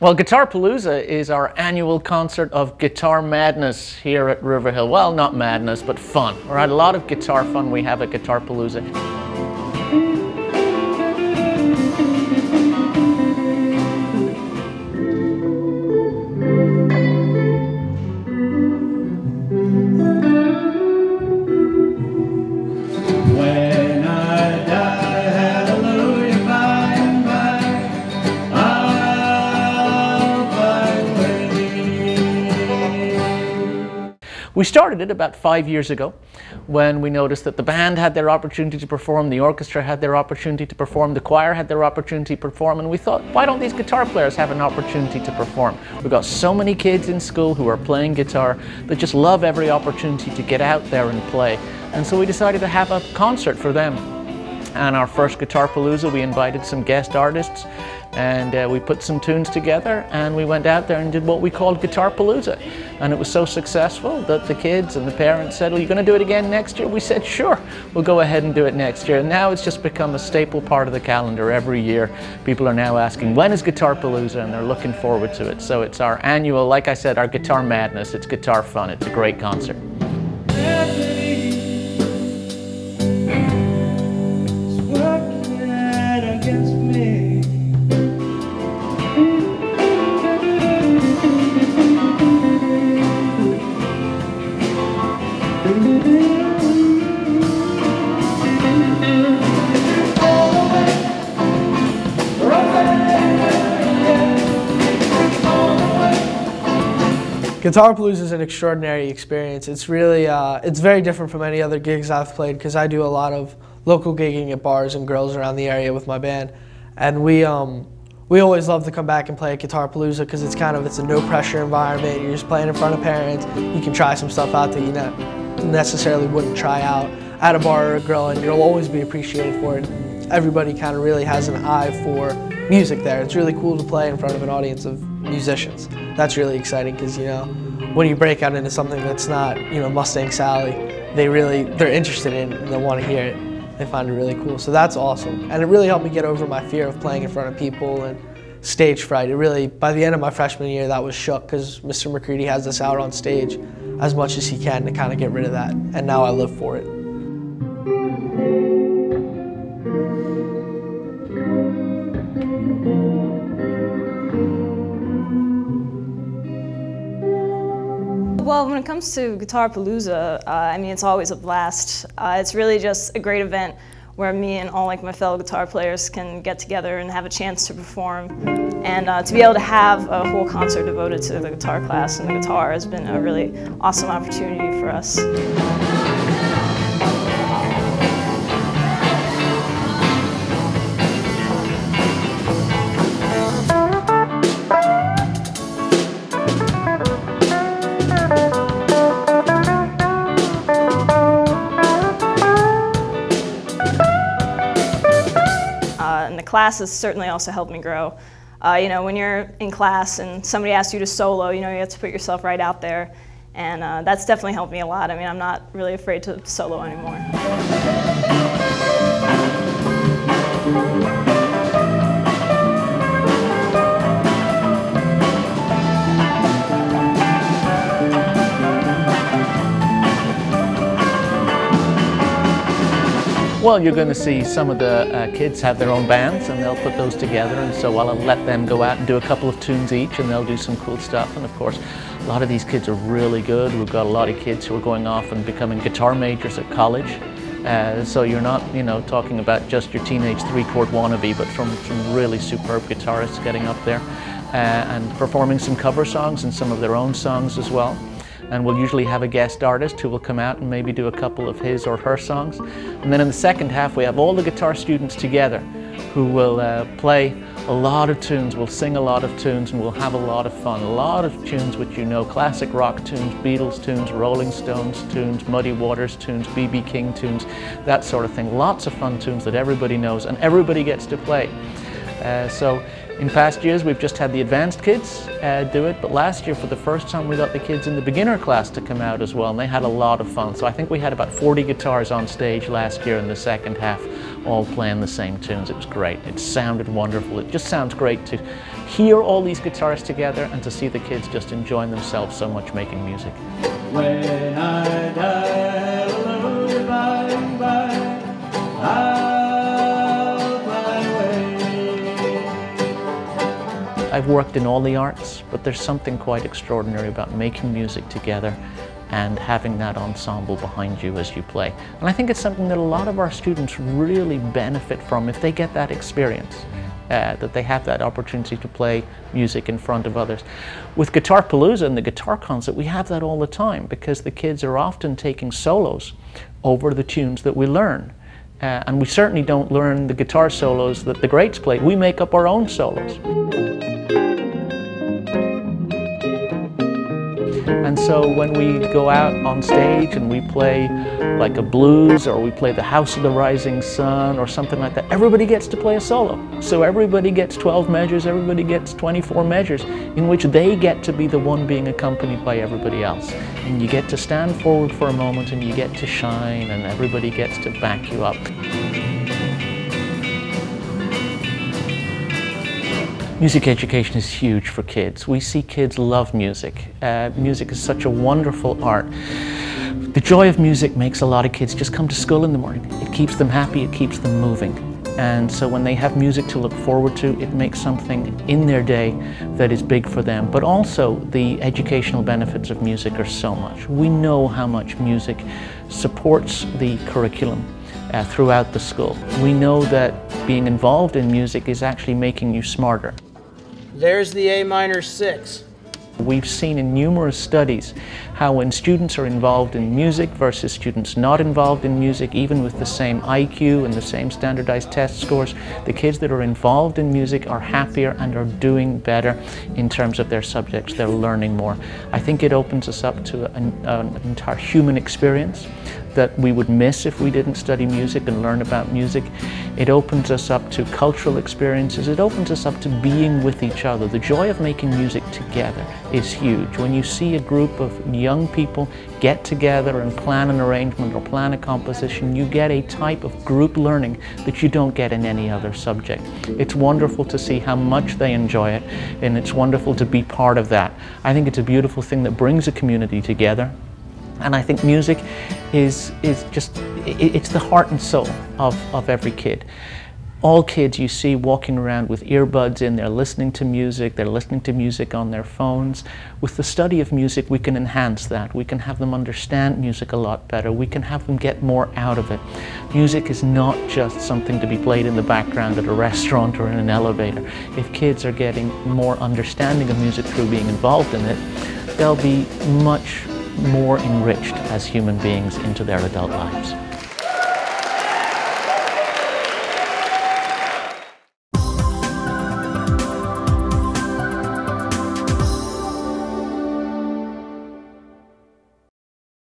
Well, Guitarpalooza is our annual concert of guitar madness here at Riverhill. Well, not madness, but fun. All right, a lot of guitar fun we have at Guitarpalooza. We started it about 5 years ago when we noticed that the band had their opportunity to perform, the orchestra had their opportunity to perform, the choir had their opportunity to perform, and we thought, why don't these guitar players have an opportunity to perform? We've got so many kids in school who are playing guitar that just love every opportunity to get out there and play. And so we decided to have a concert for them. And our first Guitarpalooza, we invited some guest artists and we put some tunes together and we went out there and did what we called Guitarpalooza. And it was so successful that the kids and the parents said, well, you're going to do it again next year? We said, sure, we'll go ahead and do it next year. And now it's just become a staple part of the calendar. Every year people are now asking, when is Guitarpalooza? And they're looking forward to it. So it's our annual, like I said, our guitar madness. It's guitar fun. It's a great concert. Guitarpalooza is an extraordinary experience. It's really, it's very different from any other gigs I've played because I do a lot of local gigging at bars and grills around the area with my band, and we always love to come back and play at Guitarpalooza because it's a no pressure environment. You're just playing in front of parents. You can try some stuff out that you necessarily wouldn't try out at a bar or a grill, and you'll always be appreciated for it. Everybody kind of really has an eye for music there. It's really cool to play in front of an audience of musicians. That's really exciting because, you know, when you break out into something that's not, you know, Mustang Sally, they're interested in it and they want to hear it. They find it really cool. So that's awesome. And it really helped me get over my fear of playing in front of people and stage fright. It really, by the end of my freshman year, that was shook because Mr. McCready has us out on stage as much as he can to kind of get rid of that. And now I live for it. Well, when it comes to Guitarpalooza, I mean, it's always a blast. It's really just a great event where me and all my fellow guitar players can get together and have a chance to perform. And to be able to have a whole concert devoted to the guitar class and the guitar has been a really awesome opportunity for us. And the class has certainly also helped me grow. You know, when you're in class and somebody asks you to solo, you know, you have to put yourself right out there. And that's definitely helped me a lot. I mean, I'm not really afraid to solo anymore. Well, you're going to see some of the kids have their own bands and they'll put those together, and so I'll let them go out and do a couple of tunes each and they'll do some cool stuff. And of course, a lot of these kids are really good. We've got a lot of kids who are going off and becoming guitar majors at college. So you're not, you know, talking about just your teenage three-chord wannabe, but from some really superb guitarists getting up there and performing some cover songs and some of their own songs as well. And we'll usually have a guest artist who will come out and maybe do a couple of his or her songs. And then in the second half we have all the guitar students together who will play a lot of tunes, we'll sing a lot of tunes, and we'll have a lot of fun. A lot of tunes which you know, classic rock tunes, Beatles tunes, Rolling Stones tunes, Muddy Waters tunes, B.B. King tunes, that sort of thing. Lots of fun tunes that everybody knows and everybody gets to play. So In past years, we've just had the advanced kids do it, but last year, for the first time, we got the kids in the beginner class to come out as well, and they had a lot of fun. So I think we had about 40 guitars on stage last year in the second half, all playing the same tunes. It was great. It sounded wonderful. It just sounds great to hear all these guitars together and to see the kids just enjoying themselves so much making music. When I die alone by and by, I'll fly away. I've worked in all the arts, but there's something quite extraordinary about making music together and having that ensemble behind you as you play. And I think it's something that a lot of our students really benefit from if they get that experience, that they have that opportunity to play music in front of others. With Guitarpalooza and the guitar concert, we have that all the time because the kids are often taking solos over the tunes that we learn. And we certainly don't learn the guitar solos that the greats play. We make up our own solos. And so when we go out on stage and we play like a blues, or we play the House of the Rising Sun or something like that, everybody gets to play a solo. So everybody gets 12 measures, everybody gets 24 measures in which they get to be the one being accompanied by everybody else. And you get to stand forward for a moment and you get to shine, and everybody gets to back you up. Music education is huge for kids. We see kids love music. Music is such a wonderful art. The joy of music makes a lot of kids just come to school in the morning. It keeps them happy, it keeps them moving. And so when they have music to look forward to, it makes something in their day that is big for them. But also the educational benefits of music are so much. We know how much music supports the curriculum throughout the school. We know that being involved in music is actually making you smarter. There's the A minor 6. We've seen in numerous studies how when students are involved in music versus students not involved in music, even with the same IQ and the same standardized test scores, the kids that are involved in music are happier and are doing better in terms of their subjects. They're learning more. I think it opens us up to an entire human experience that we would miss if we didn't study music and learn about music. It opens us up to cultural experiences. It opens us up to being with each other. The joy of making music together is huge. When you see a group of young people get together and plan an arrangement or plan a composition, you get a type of group learning that you don't get in any other subject. It's wonderful to see how much they enjoy it, and it's wonderful to be part of that. I think it's a beautiful thing that brings a community together. And I think music is just, it's the heart and soul of every kid. All kids you see walking around with earbuds in, they're listening to music on their phones. With the study of music, we can enhance that. We can have them understand music a lot better. We can have them get more out of it. Music is not just something to be played in the background at a restaurant or in an elevator. If kids are getting more understanding of music through being involved in it, they'll be much more enriched as human beings into their adult lives.